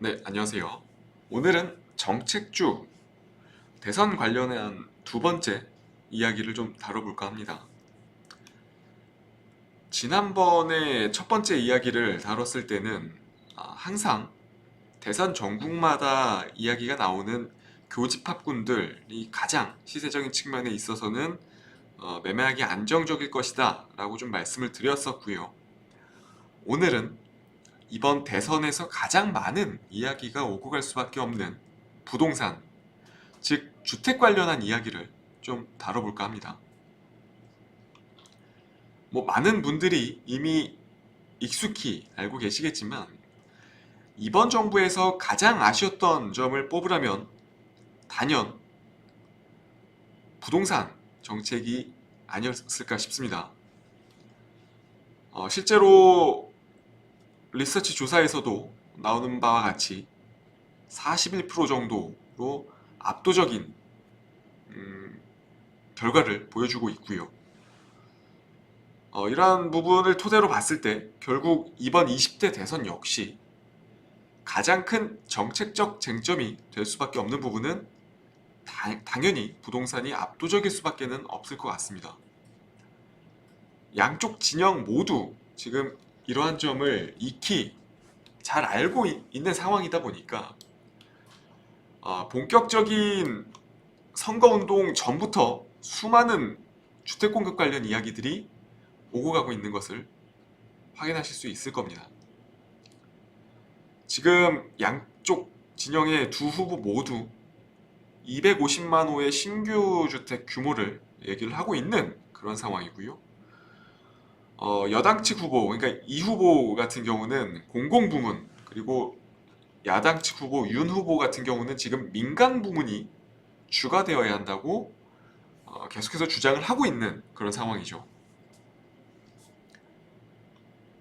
네, 안녕하세요. 오늘은 정책주 대선 관련한 두 번째 이야기를 좀 다뤄볼까 합니다. 지난번에 첫 번째 이야기를 다뤘을 때는 항상 대선 전국마다 이야기가 나오는 교집합군들이 가장 시세적인 측면에 있어서는 매매하기 안정적일 것이다 라고 좀 말씀을 드렸었고요. 오늘은 이번 대선에서 가장 많은 이야기가 오고 갈 수밖에 없는 부동산, 즉 주택 관련한 이야기를 좀 다뤄볼까 합니다. 많은 분들이 이미 익숙히 알고 계시겠지만 이번 정부에서 가장 아쉬웠던 점을 뽑으라면 단연 부동산 정책이 아니었을까 싶습니다. 실제로 리서치 조사에서도 나오는 바와 같이 41% 정도로 압도적인 결과를 보여주고 있고요. 이러한 부분을 토대로 봤을 때 결국 이번 20대 대선 역시 가장 큰 정책적 쟁점이 될 수밖에 없는 부분은 당연히 부동산이 압도적일 수밖에 는 없을 것 같습니다. 양쪽 진영 모두 지금 이러한 점을 익히 잘 알고 있는 상황이다 보니까 본격적인 선거운동 전부터 수많은 주택 공급 관련 이야기들이 오고 가고 있는 것을 확인하실 수 있을 겁니다. 지금 양쪽 진영의 두 후보 모두 250만 호의 신규 주택 규모를 얘기를 하고 있는 그런 상황이고요. 여당 측 후보, 그러니까 이 후보 같은 경우는 공공부문, 그리고 야당 측 후보 윤 후보 같은 경우는 지금 민간 부문이 주가되어야 한다고 계속해서 주장을 하고 있는 그런 상황이죠.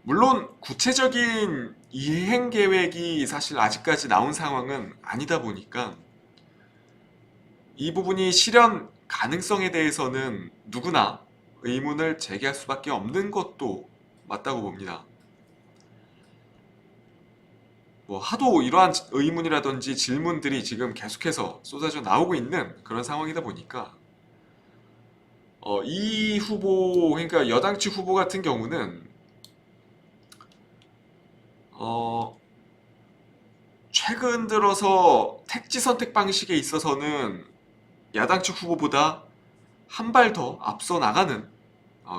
물론 구체적인 이행 계획이 사실 아직까지 나온 상황은 아니다 보니까 이 부분이 실현 가능성에 대해서는 누구나 의문을 제기할 수밖에 없는 것도 맞다고 봅니다. 하도 이러한 의문이라든지 질문들이 지금 계속해서 쏟아져 나오고 있는 그런 상황이다 보니까 이 후보, 그러니까 여당 측 후보 같은 경우는 최근 들어서 택지 선택 방식에 있어서는 야당 측 후보보다 한 발 더 앞서 나가는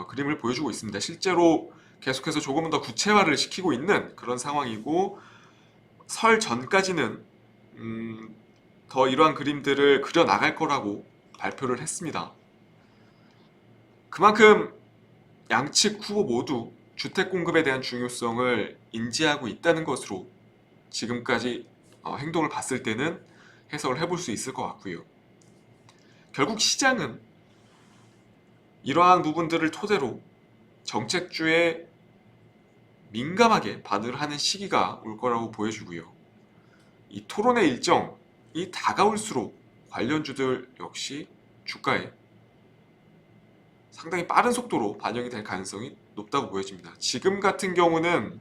그림을 보여주고 있습니다. 실제로 계속해서 조금은 더 구체화를 시키고 있는 그런 상황이고 설 전까지는 더 이러한 그림들을 그려 나갈 거라고 발표를 했습니다. 그만큼 양측 후보 모두 주택 공급에 대한 중요성을 인지하고 있다는 것으로 지금까지 행동을 봤을 때는 해석을 해볼 수 있을 것 같고요. 결국 시장은 이러한 부분들을 토대로 정책주에 민감하게 반응을 하는 시기가 올 거라고 보여주고요. 이 토론의 일정이 다가올수록 관련주들 역시 주가에 상당히 빠른 속도로 반영이 될 가능성이 높다고 보여집니다. 지금 같은 경우는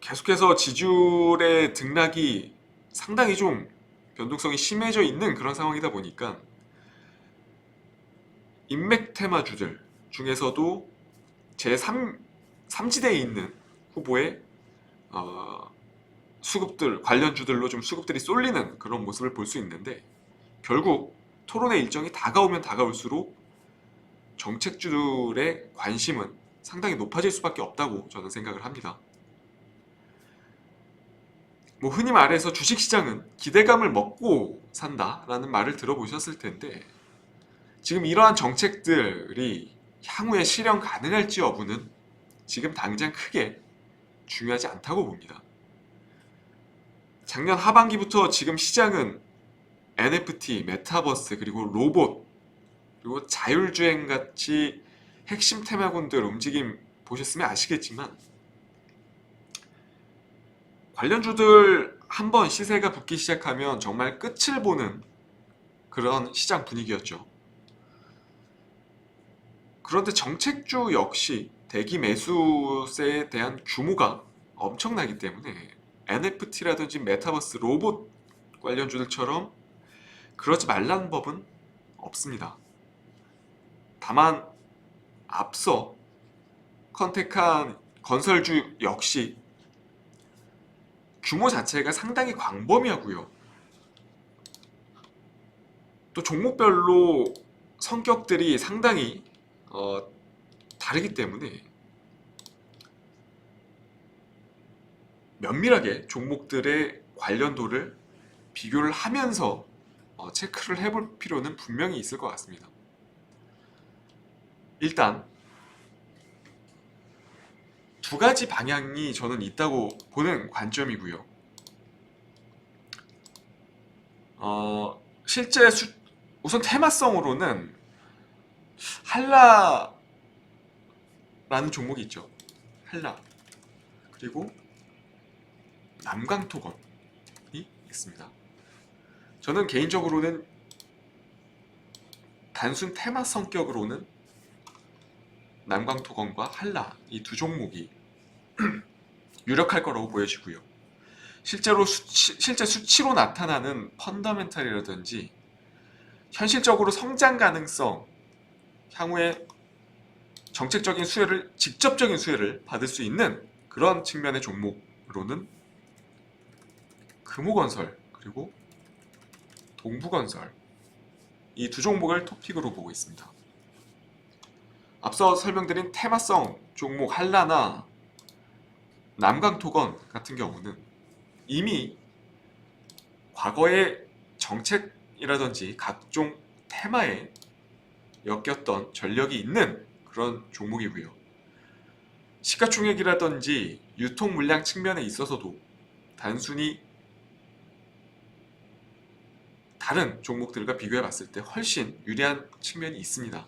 계속해서 지지율의 등락이 상당히 좀 변동성이 심해져 있는 그런 상황이다 보니까 인맥 테마주들 중에서도 제3지대에 있는 후보의 수급들, 관련주들로 좀 수급들이 쏠리는 그런 모습을 볼 수 있는데 결국 토론의 일정이 다가오면 다가올수록 정책주들의 관심은 상당히 높아질 수밖에 없다고 저는 생각을 합니다. 흔히 말해서 주식시장은 기대감을 먹고 산다라는 말을 들어보셨을 텐데 지금 이러한 정책들이 향후에 실현 가능할지 여부는 지금 당장 크게 중요하지 않다고 봅니다. 작년 하반기부터 지금 시장은 NFT, 메타버스, 그리고 로봇, 그리고 자율주행 같이 핵심 테마군들 움직임 보셨으면 아시겠지만 관련주들 한번 시세가 붙기 시작하면 정말 끝을 보는 그런 시장 분위기였죠. 그런데 정책주 역시 대기 매수세에 대한 규모가 엄청나기 때문에 NFT라든지 메타버스 로봇 관련주들처럼 그러지 말라는 법은 없습니다. 다만 앞서 컨택한 건설주 역시 규모 자체가 상당히 광범위하고요. 또 종목별로 성격들이 상당히 다르기 때문에 면밀하게 종목들의 관련도를 비교를 하면서 체크를 해볼 필요는 분명히 있을 것 같습니다. 일단 두 가지 방향이 저는 있다고 보는 관점이고요. 실제 우선 테마성으로는 한라라는 종목이 있죠. 한라. 그리고 남강토건이 있습니다. 저는 개인적으로는 단순 테마 성격으로는 남강토건과 한라 이 두 종목이 유력할 거라고 보여지고요. 실제 수치로 나타나는 펀더멘탈이라든지 현실적으로 성장 가능성, 향후에 정책적인 수혜를, 직접적인 수혜를 받을 수 있는 그런 측면의 종목으로는 금호건설 그리고 동부건설 이 두 종목을 토픽으로 보고 있습니다. 앞서 설명드린 테마성 종목 한라나 남강토건 같은 경우는 이미 과거의 정책이라든지 각종 테마에 엮였던 전력이 있는 그런 종목이고요. 시가총액이라든지 유통 물량 측면에 있어서도 단순히 다른 종목들과 비교해 봤을 때 훨씬 유리한 측면이 있습니다.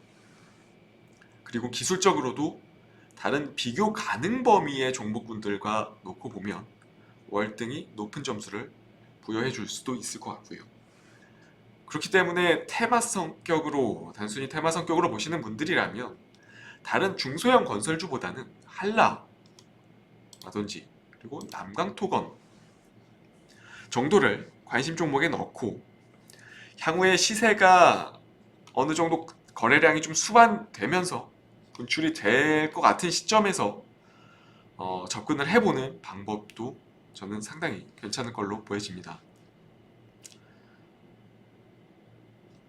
그리고 기술적으로도 다른 비교 가능 범위의 종목군들과 놓고 보면 월등히 높은 점수를 부여해 줄 수도 있을 것 같고요. 그렇기 때문에 단순히 테마 성격으로 보시는 분들이라면 다른 중소형 건설주보다는 한라라든지 그리고 남강토건 정도를 관심 종목에 넣고 향후에 시세가 어느 정도 거래량이 좀 수반되면서 분출이 될 것 같은 시점에서 접근을 해보는 방법도 저는 상당히 괜찮을 걸로 보여집니다.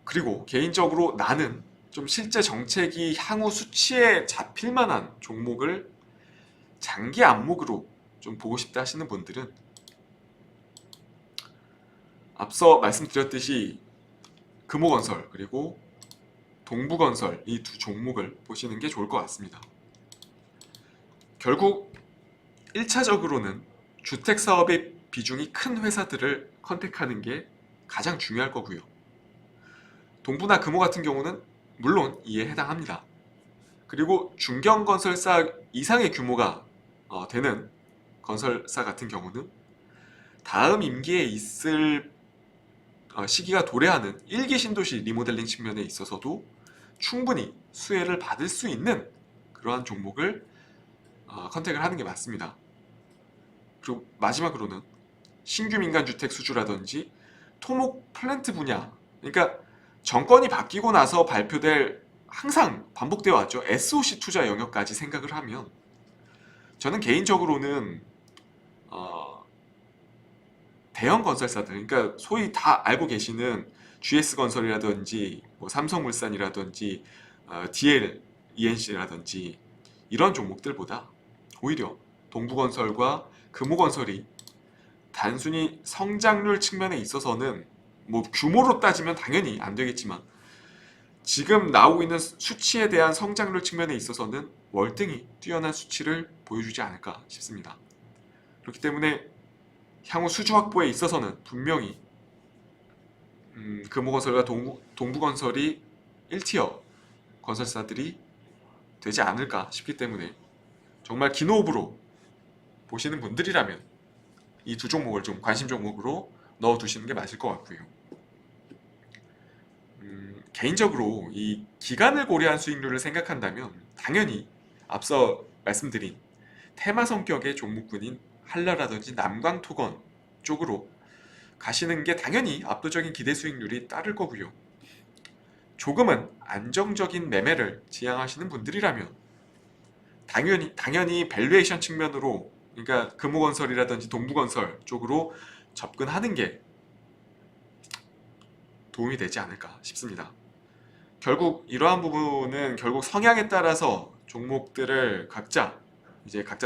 그리고 개인적으로 나는 좀 실제 정책이 향후 수치에 잡힐 만한 종목을 장기 안목으로 좀 보고 싶다 하시는 분들은 앞서 말씀드렸듯이 금호건설 그리고 동부건설 이 두 종목을 보시는 게 좋을 것 같습니다. 결국 1차적으로는 주택사업의 비중이 큰 회사들을 컨택하는 게 가장 중요할 거고요. 동부나 금호 같은 경우는 물론 이에 해당합니다. 그리고 중견건설사 이상의 규모가 되는 건설사 같은 경우는 다음 임기에 있을 시기가 도래하는 1기 신도시 리모델링 측면에 있어서도 충분히 수혜를 받을 수 있는 그러한 종목을 컨택을 하는 게 맞습니다. 그리고 마지막으로는 신규 민간주택 수주라든지 토목 플랜트 분야, 그러니까 정권이 바뀌고 나서 발표될 항상 반복되어 왔죠. SOC 투자 영역까지 생각을 하면 저는 개인적으로는 대형 건설사들, 그러니까 소위 다 알고 계시는 GS건설이라든지 뭐 삼성물산이라든지 DL, ENC라든지 이런 종목들보다 오히려 동부건설과 금호건설이 단순히 성장률 측면에 있어서는 뭐 규모로 따지면 당연히 안 되겠지만 지금 나오고 있는 수치에 대한 성장률 측면에 있어서는 월등히 뛰어난 수치를 보여주지 않을까 싶습니다. 그렇기 때문에 향후 수주 확보에 있어서는 분명히 금호건설과 동부건설이 1티어 건설사들이 되지 않을까 싶기 때문에 정말 긴 호흡으로 보시는 분들이라면 이 두 종목을 좀 관심 종목으로 넣어두시는 게 맞을 것 같고요. 개인적으로 이 기간을 고려한 수익률을 생각한다면 당연히 앞서 말씀드린 테마 성격의 종목군인 한라라든지 남광토건 쪽으로 가시는 게 당연히 압도적인 기대 수익률이 따를 거고요. 조금은 안정적인 매매를 지향하시는 분들이라면 당연히 밸류에이션 측면으로, 그러니까 금호건설이라든지 동부건설 쪽으로 접근하는 게 도움이 되지 않을까 싶습니다. 결국 이러한 부분은 결국 성향에 따라서 종목들을 각자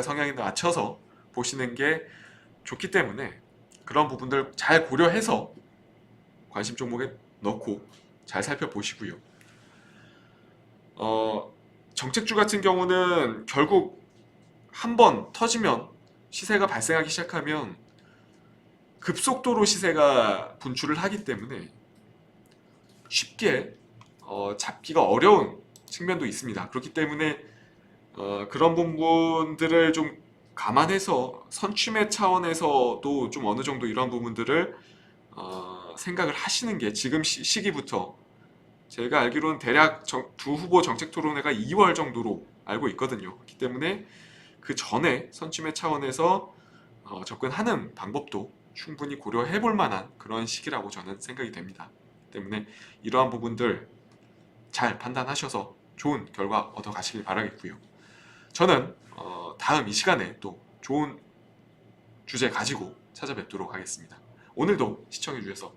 성향에 맞춰서 보시는 게 좋기 때문에 그런 부분들 잘 고려해서 관심 종목에 넣고 잘 살펴보시고요. 정책주 같은 경우는 결국 한번 터지면, 시세가 발생하기 시작하면 급속도로 시세가 분출을 하기 때문에 쉽게 잡기가 어려운 측면도 있습니다. 그렇기 때문에 그런 부분들을 좀 감안해서 선취매 차원에서도 좀 어느 정도 이런 부분들을 생각을 하시는 게 지금 시기부터, 제가 알기로는 대략 두 후보 정책 토론회가 2월 정도로 알고 있거든요. 그렇기 때문에 그 전에 선취매 차원에서 접근하는 방법도 충분히 고려해 볼 만한 그런 시기라고 저는 생각이 됩니다. 때문에 이러한 부분들 잘 판단하셔서 좋은 결과 얻어 가시길 바라겠고요. 저는 다음 이 시간에 또 좋은 주제 가지고 찾아뵙도록 하겠습니다. 오늘도 시청해 주셔서